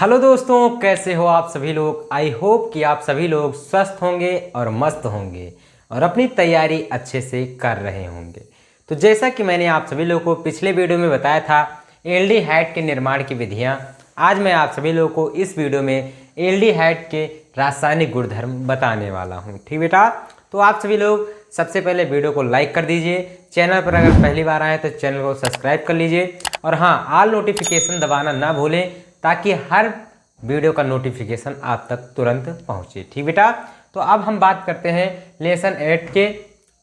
Hello दोस्तों, कैसे हो आप सभी लोग। आई होप कि आप सभी लोग स्वस्थ होंगे और मस्त होंगे और अपनी तैयारी अच्छे से कर रहे होंगे। तो जैसा कि मैंने आप सभी लोगों को पिछले वीडियो में बताया था एल्डिहाइड के निर्माण की विधियां, आज मैं आप सभी लोगों को इस वीडियो में एल्डिहाइड के रासायनिक गुणधर्म बताने वाला हूं। ठीक बेटा, तो आप सभी लोग सबसे पहले वीडियो को लाइक कर दीजिए। चैनल पर अगर पहली बार आए तो चैनल को सब्सक्राइब कर लीजिए और हाँ, ऑल नोटिफिकेशन दबाना ना भूलें ताकि हर वीडियो का नोटिफिकेशन आप तक तुरंत पहुंचे। ठीक बेटा, तो अब हम बात करते हैं लेसन 8 के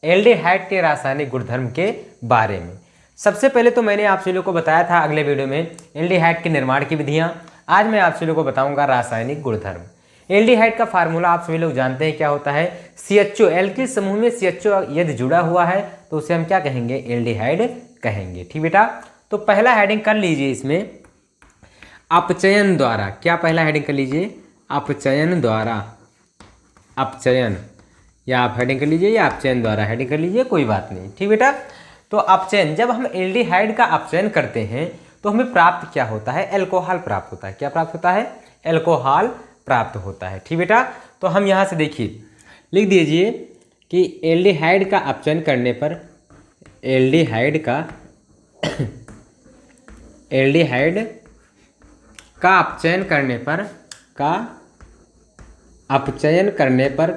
एल्डिहाइड के रासायनिक गुणधर्म के बारे में। सबसे पहले तो मैंने आप सभी लोगों को बताया था अगले वीडियो में एल्डिहाइड के निर्माण की विधियां। आज मैं आप सभी लोगों को बताऊंगा रासायनिक गुणधर्म। एल्डिहाइड का फार्मूला आप सभी लोग जानते हैं क्या होता है। CHO, एल्किल समूह में CHO यदि जुड़ा हुआ है तो उसे हम क्या कहेंगे, एल्डिहाइड कहेंगे। ठीक बेटा, तो पहला हेडिंग कर लीजिए इसमें अपचयन द्वारा। क्या पहला हेडिंग कर लीजिए, अपचयन द्वारा। अपचयन, या आप हेडिंग कर लीजिए या अपचयन द्वारा हेडिंग कर लीजिए, कोई बात नहीं। ठीक बेटा, तो अपचयन, जब हम एल्डिहाइड का अपचयन करते हैं तो हमें प्राप्त क्या होता है, अल्कोहल प्राप्त होता है। क्या प्राप्त होता है, अल्कोहल प्राप्त होता है। ठीक बेटा, तो हम यहाँ से देखिए लिख दीजिए कि एल्डिहाइड का अपचयन करने पर एल्डिहाइड का एल्डिहाइड का अपचयन करने पर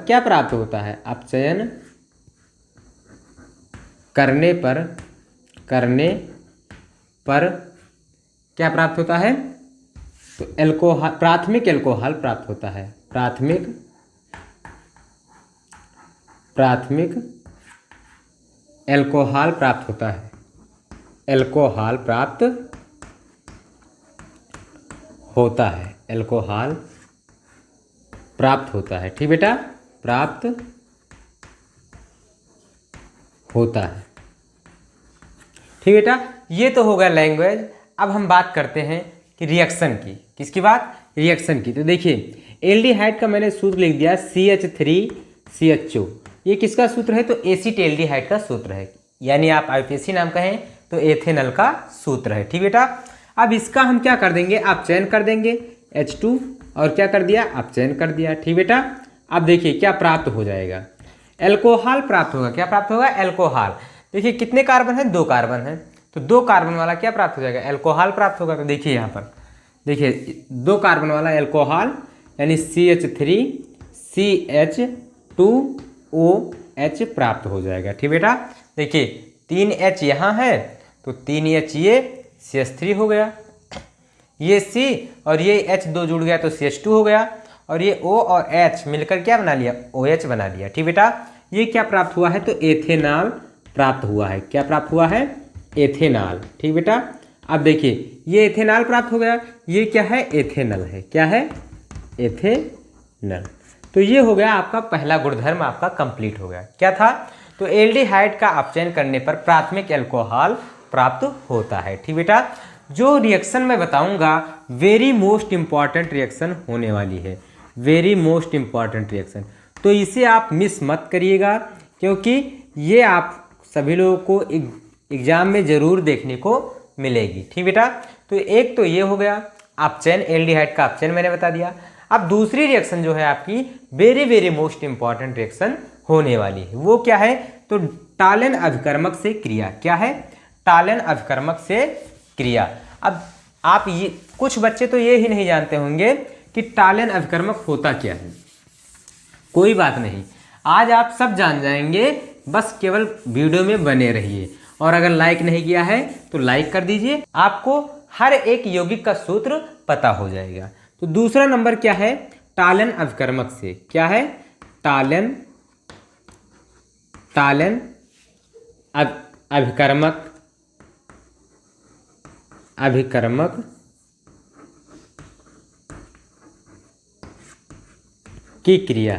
क्या प्राप्त होता है, अपचयन करने पर क्या प्राप्त होता है, तो अल्कोहल, प्राथमिक अल्कोहल प्राप्त होता है। प्राथमिक अल्कोहल प्राप्त होता है। अल्कोहल प्राप्त होता है। अल्कोहल प्राप्त होता है। ठीक बेटा, प्राप्त होता है। ठीक बेटा, ये तो होगा लैंग्वेज। अब हम बात करते हैं कि रिएक्शन की। किसकी बात, रिएक्शन की। तो देखिए एल्डिहाइड का मैंने सूत्र लिख दिया CH3CHO। ये किसका सूत्र है, तो एसिड एल्डिहाइड का सूत्र है, यानी आप IUPAC नाम कहें तो एथेनॉल का सूत्र है। ठीक बेटा, अब इसका हम क्या कर देंगे, अपचयन कर देंगे H2 और क्या कर दिया, अपचयन कर दिया। ठीक बेटा, अब देखिए क्या प्राप्त हो जाएगा, अल्कोहल प्राप्त होगा। क्या प्राप्त होगा, अल्कोहल। देखिए कितने कार्बन है, 2 कार्बन है, तो 2 कार्बन वाला क्या प्राप्त हो जाएगा, अल्कोहल प्राप्त होगा। तो देखिए यहाँ पर देखिए 2 कार्बन वाला अल्कोहल यानी CH3CH2OH प्राप्त हो जाएगा। ठीक बेटा, देखिए 3H यहाँ है तो 3H ये CH3 हो गया, ये C और ये H2 जुड़ गया तो CH2 हो गया, और ये O और H मिलकर क्या बना लिया, OH बना लिया। ठीक बेटा, ये क्या प्राप्त हुआ है, तो एथेनॉल प्राप्त हुआ है। क्या प्राप्त हुआ है, एथेनॉल। ठीक बेटा, अब देखिए ये एथेनॉल प्राप्त हो गया, ये क्या है, एथेनॉल है। क्या है, एथेनॉल। तो ये हो गया आपका पहला गुणधर्म, आपका कंप्लीट हो गया। क्या था, तो एल्डिहाइड का अपचयन करने पर प्राथमिक अल्कोहल प्राप्त होता है। ठीक बेटा, जो रिएक्शन मैं बताऊंगा वेरी मोस्ट इंपॉर्टेंट रिएक्शन होने वाली है, वेरी मोस्ट इंपॉर्टेंट रिएक्शन, तो इसे आप मिस मत करिएगा क्योंकि ये आप सभी लोगों को एग्जाम में ज़रूर देखने को मिलेगी। ठीक बेटा, तो एक तो ये हो गया अपचयन, एल्डिहाइड का अपचयन मैंने बता दिया। अब दूसरी रिएक्शन जो है आपकी very very most important reaction होने वाली है, वो क्या है, तो टालन अभिकर्मक से क्रिया। क्या है, टालन अभिकर्मक से क्रिया। अब आप ये कुछ बच्चे तो ये ही नहीं जानते होंगे कि टालन अभिकर्मक होता क्या है। कोई बात नहीं, आज आप सब जान जाएंगे, बस केवल वीडियो में बने रहिए। और अगर लाइक नहीं किया है तो लाइक कर दीजिए, आपको हर एक यौगिक का सूत्र पता हो जाएगा। तो दूसरा नंबर क्या है, टालन अभिकर्मक से। क्या है, टालन अभिकर्मक की क्रिया।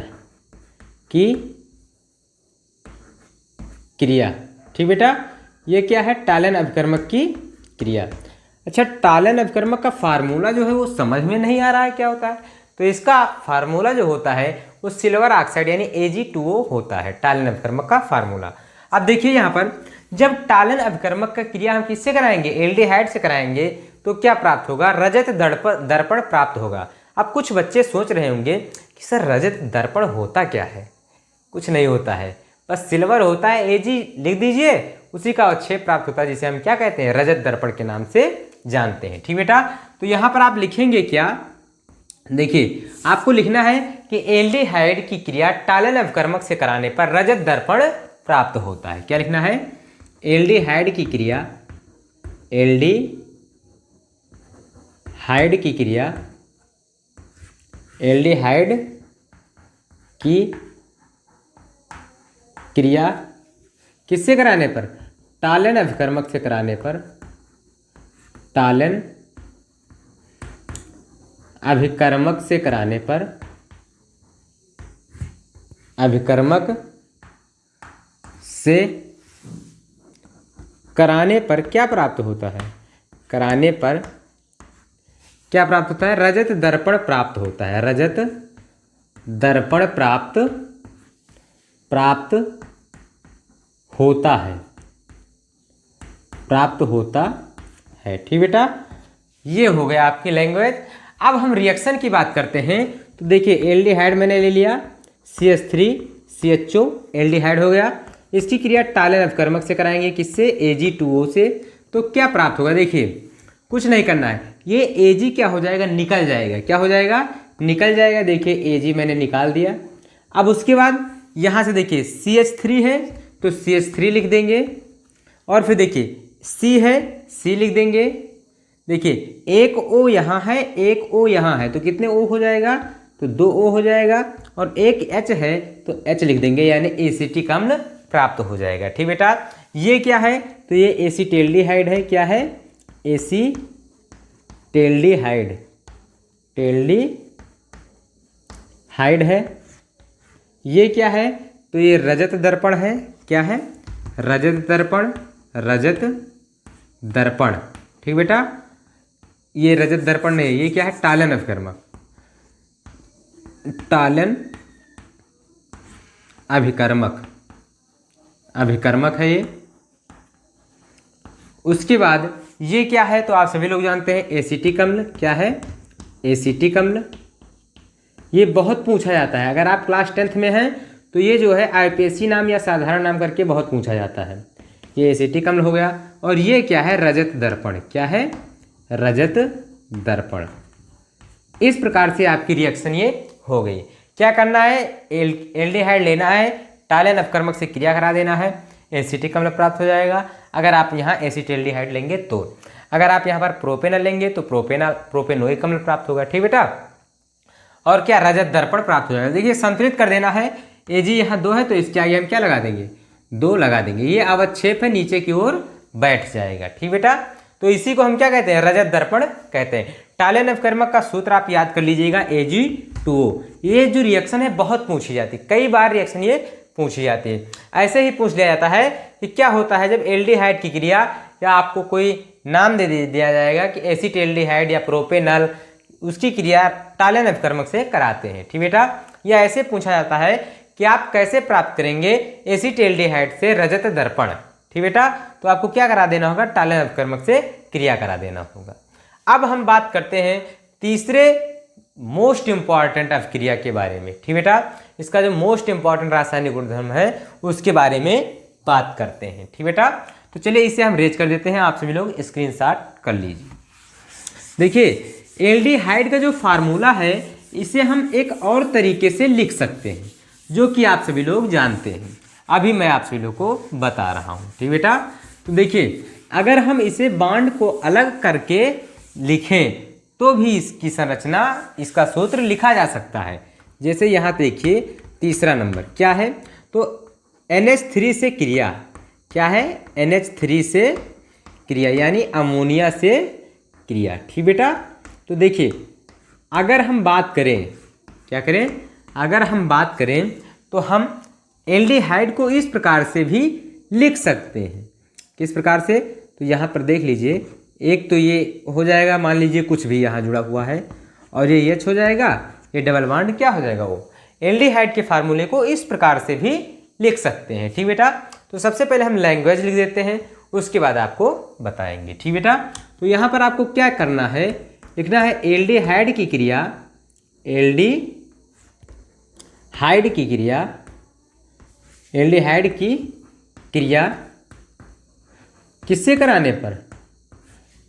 ठीक बेटा, ये क्या है, टालन अभिकर्मक की क्रिया। अच्छा, टालन अभिकर्मक का फार्मूला जो है वो समझ में नहीं आ रहा है क्या होता है, तो इसका फार्मूला जो होता है वो सिल्वर ऑक्साइड यानी Ag2O होता है, टालन अभिकर्मक का फार्मूला। अब देखिए यहाँ पर जब टालन अभिकर्मक का क्रिया हम किससे कराएंगे, एल्डिहाइड से कराएंगे, तो क्या प्राप्त होगा, रजत दर्पण प्राप्त होगा। अब कुछ बच्चे सोच रहे होंगे कि सर रजत दर्पण होता क्या है। कुछ नहीं होता है, बस सिल्वर होता है, Ag लिख दीजिए, उसी का अवक्षेप प्राप्त होता है जिसे हम क्या कहते हैं, रजत दर्पण के नाम से जानते हैं। ठीक बेटा, तो यहाँ पर आप लिखेंगे क्या, देखिए आपको लिखना है कि एल्डिहाइड की क्रिया टालन अवकर्मक से कराने पर रजत दर्पण प्राप्त होता है। क्या लिखना है, एल्डिहाइड की क्रिया, एल्डिहाइड की क्रिया, एल्डिहाइड की क्रिया किससे कराने पर, टालन अभिकर्मक से कराने पर, टालन अभिकर्मक से कराने पर, अभिकर्मक से कराने पर क्या प्राप्त होता है, कराने पर क्या प्राप्त होता है, रजत दर्पण प्राप्त होता है। रजत दर्पण प्राप्त होता है, प्राप्त होता है। ठीक बेटा, ये हो गया आपकी लैंग्वेज। अब हम रिएक्शन की बात करते हैं। तो देखिए एल्डिहाइड मैंने ले लिया, CH3CHO एल्डिहाइड हो गया। इसकी क्रिया टालन अवकर्मक से कराएंगे, किससे, Ag2O से। तो क्या प्राप्त होगा, देखिए कुछ नहीं करना है, ये Ag क्या हो जाएगा, निकल जाएगा। क्या हो जाएगा, निकल जाएगा। देखिए Ag मैंने निकाल दिया। अब उसके बाद यहाँ से देखिए CH3 है तो CH3 लिख देंगे, और फिर देखिए C है, C लिख देंगे। देखिए एक O यहाँ है, एक O यहाँ है, तो कितने O हो जाएगा, तो 2 O हो जाएगा। और एक H है तो H लिख देंगे, यानी एसिटिक अम्ल प्राप्त हो जाएगा। ठीक बेटा, ये क्या है, तो ये एसीटेल्डिहाइड है। क्या है, एसीटेल्डिहाइड, टेल्डिहाइड है। ये क्या है, तो ये रजत दर्पण है। क्या है, रजत दर्पण, रजत दर्पण। ठीक बेटा, ये रजत दर्पण नहीं, ये क्या है, टालन अभिकर्मक, टालन अभिकर्मक, अभिकर्मक है ये। उसके बाद ये क्या है, तो आप सभी लोग जानते हैं एसिटिक अम्ल। क्या है, एसिटिक अम्ल। ये बहुत पूछा जाता है, अगर आप क्लास 10th में हैं तो ये जो है IPSC नाम या साधारण नाम करके बहुत पूछा जाता है। ये एसिटिक अम्ल हो गया। और ये क्या है, रजत दर्पण। क्या है, रजत दर्पण। इस प्रकार से आपकी रिएक्शन ये हो गई। क्या करना है, एल्डिहाइड लेना है, टालन अवकर्मक से क्रिया करा देना है, एसिटिक अम्ल प्राप्त हो जाएगा। अगर आप यहाँ एसिटेल्डिहाइड लेंगे तो, अगर आप यहाँ पर प्रोपेनल लेंगे तो प्रोपेनोइक अम्ल प्राप्त होगा। ठीक बेटा, और क्या, रजत दर्पण प्राप्त हो जाएगा। देखिए संतुलित कर देना है, Ag यहाँ 2 है तो इसके आगे हम क्या लगा देंगे, 2 लगा देंगे। ये अवक्षेप है, नीचे की ओर बैठ जाएगा। ठीक बेटा, तो इसी को हम क्या कहते हैं, रजत दर्पण कहते हैं। टालन अवकर्मक का सूत्र आप याद कर लीजिएगा, Ag2O। ये जो रिएक्शन है बहुत पूछी जाती है, कई बार रिएक्शन ये पूछी जाती है। ऐसे ही पूछ लिया जाता है कि क्या होता है जब एल्डिहाइड की क्रिया, या आपको कोई नाम दे दिया जाएगा कि एसिटेल्डिहाइड या प्रोपेनल, उसकी क्रिया टालन अवकर्मक से कराते हैं। ठीक बेटा, या ऐसे पूछा जाता है कि आप कैसे प्राप्त करेंगे एसिटेल्डिहाइड से रजत दर्पण। ठीक बेटा, तो आपको क्या करा देना होगा, टालन अवकर्मक से क्रिया करा देना होगा। अब हम बात करते हैं तीसरे मोस्ट इंपॉर्टेंट अभिक्रिया के बारे में। ठीक बेटा, इसका जो मोस्ट इंपॉर्टेंट रासायनिक गुणधर्म है उसके बारे में बात करते हैं। ठीक बेटा, तो चलिए इसे हम रेज कर देते हैं, आप सभी लोग स्क्रीनशॉट कर लीजिए। देखिए एल्डिहाइड का जो फार्मूला है इसे हम एक और तरीके से लिख सकते हैं, जो कि आप सभी लोग जानते हैं। अभी मैं आप सभी लोग को बता रहा हूँ। ठीक बेटा, तो देखिए अगर हम इसे बांड को अलग करके लिखें तो भी इसकी संरचना, इसका सूत्र लिखा जा सकता है। जैसे यहाँ देखिए तीसरा नंबर क्या है, तो NH3 से क्रिया। क्या है, NH3 से क्रिया, यानी अमोनिया से क्रिया। ठीक बेटा, तो देखिए अगर हम बात करें, क्या करें, अगर हम बात करें तो हम एल्डिहाइड को इस प्रकार से भी लिख सकते हैं। किस प्रकार से, तो यहाँ पर देख लीजिए, एक तो ये हो जाएगा, मान लीजिए कुछ भी यहाँ जुड़ा हुआ है, और ये H हो जाएगा, ये डबल बॉन्ड क्या हो जाएगा, वो एल्डिहाइड के फार्मूले को इस प्रकार से भी लिख सकते हैं। ठीक बेटा, तो सबसे पहले हम लैंग्वेज लिख देते हैं, उसके बाद आपको बताएंगे। ठीक बेटा, तो यहाँ पर आपको क्या करना है, लिखना है एल्डिहाइड की क्रिया, एल्डिहाइड की क्रिया, एल्डिहाइड की क्रिया किससे कराने पर,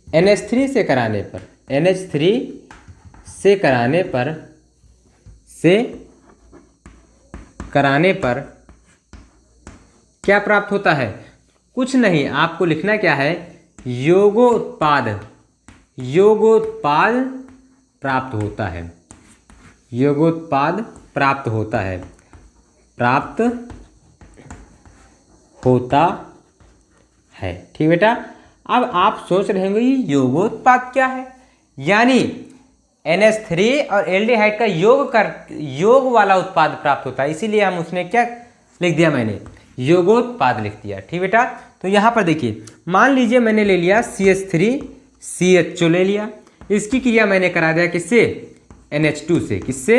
NH3 से कराने पर, NH3 से कराने पर क्या प्राप्त होता है, कुछ नहीं, आपको लिखना क्या है, योगोत्पाद प्राप्त होता है, योगोत्पाद प्राप्त होता है, प्राप्त होता है। ठीक बेटा, अब आप सोच रहे होंगे ये योगोत्पाद क्या है, यानी NH3 और एल्डिहाइड का योग वाला उत्पाद प्राप्त होता है, इसीलिए हम उसने क्या लिख दिया, मैंने योगोत्पाद लिख दिया। ठीक बेटा, तो यहाँ पर देखिए, मान लीजिए मैंने ले लिया CH3CHO ले लिया, इसकी क्रिया मैंने करा दिया किससे, NH2 से, किससे,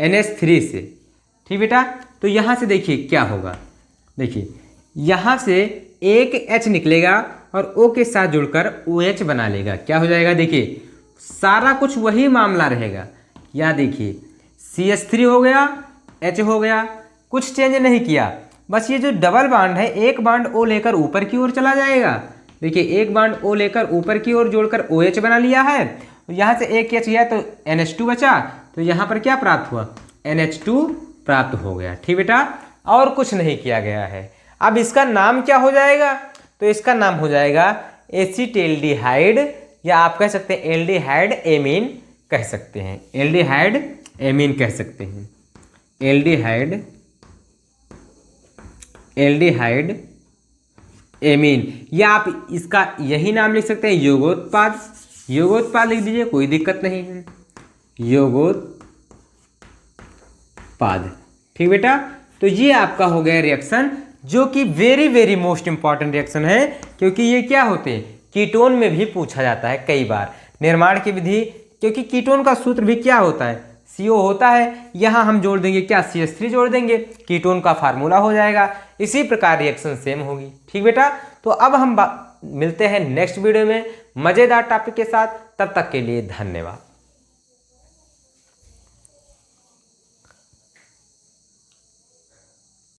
NH3 से। ठीक बेटा, तो यहाँ से देखिए क्या होगा, देखिए यहाँ से एक H निकलेगा और O के साथ जुड़कर OH बना लेगा, क्या हो जाएगा, देखिए सारा कुछ वही मामला रहेगा। यहाँ देखिए CH3 हो गया, H हो गया, कुछ चेंज नहीं किया, बस ये जो डबल बांड है, एक बांड O लेकर ऊपर की ओर चला जाएगा, देखिए एक बांड O लेकर ऊपर की ओर जोड़कर OH बना लिया है, यहाँ से एक H गया तो NH2 बचा, तो यहाँ पर क्या प्राप्त हुआ, NH2 प्राप्त हो गया। ठीक बेटा, और कुछ नहीं किया गया है। अब इसका नाम क्या हो जाएगा, तो इसका नाम हो जाएगा एसिटेल्डिहाइड, या आप कह सकते हैं एल्डिहाइड एमीन कह सकते हैं, एल्डिहाइड एमीन कह सकते हैं, एल्डिहाइड एमीन, या आप इसका यही नाम लिख सकते हैं योगोत्पाद, योगोत्पाद लिख दीजिए, कोई दिक्कत नहीं है, योगोत्पाद। ठीक बेटा, तो ये आपका हो गया रिएक्शन, जो कि वेरी मोस्ट इंपॉर्टेंट रिएक्शन है, क्योंकि ये क्या होते हैं, कीटोन में भी पूछा जाता है कई बार, निर्माण की विधि, क्योंकि कीटोन का सूत्र भी क्या होता है, CO होता है, यहाँ हम जोड़ देंगे क्या, CH3 जोड़ देंगे, कीटोन का फार्मूला हो जाएगा। इसी प्रकार रिएक्शन सेम होगी। ठीक बेटा, तो अब हम मिलते हैं नेक्स्ट वीडियो में मज़ेदार टॉपिक के साथ, तब तक के लिए धन्यवाद।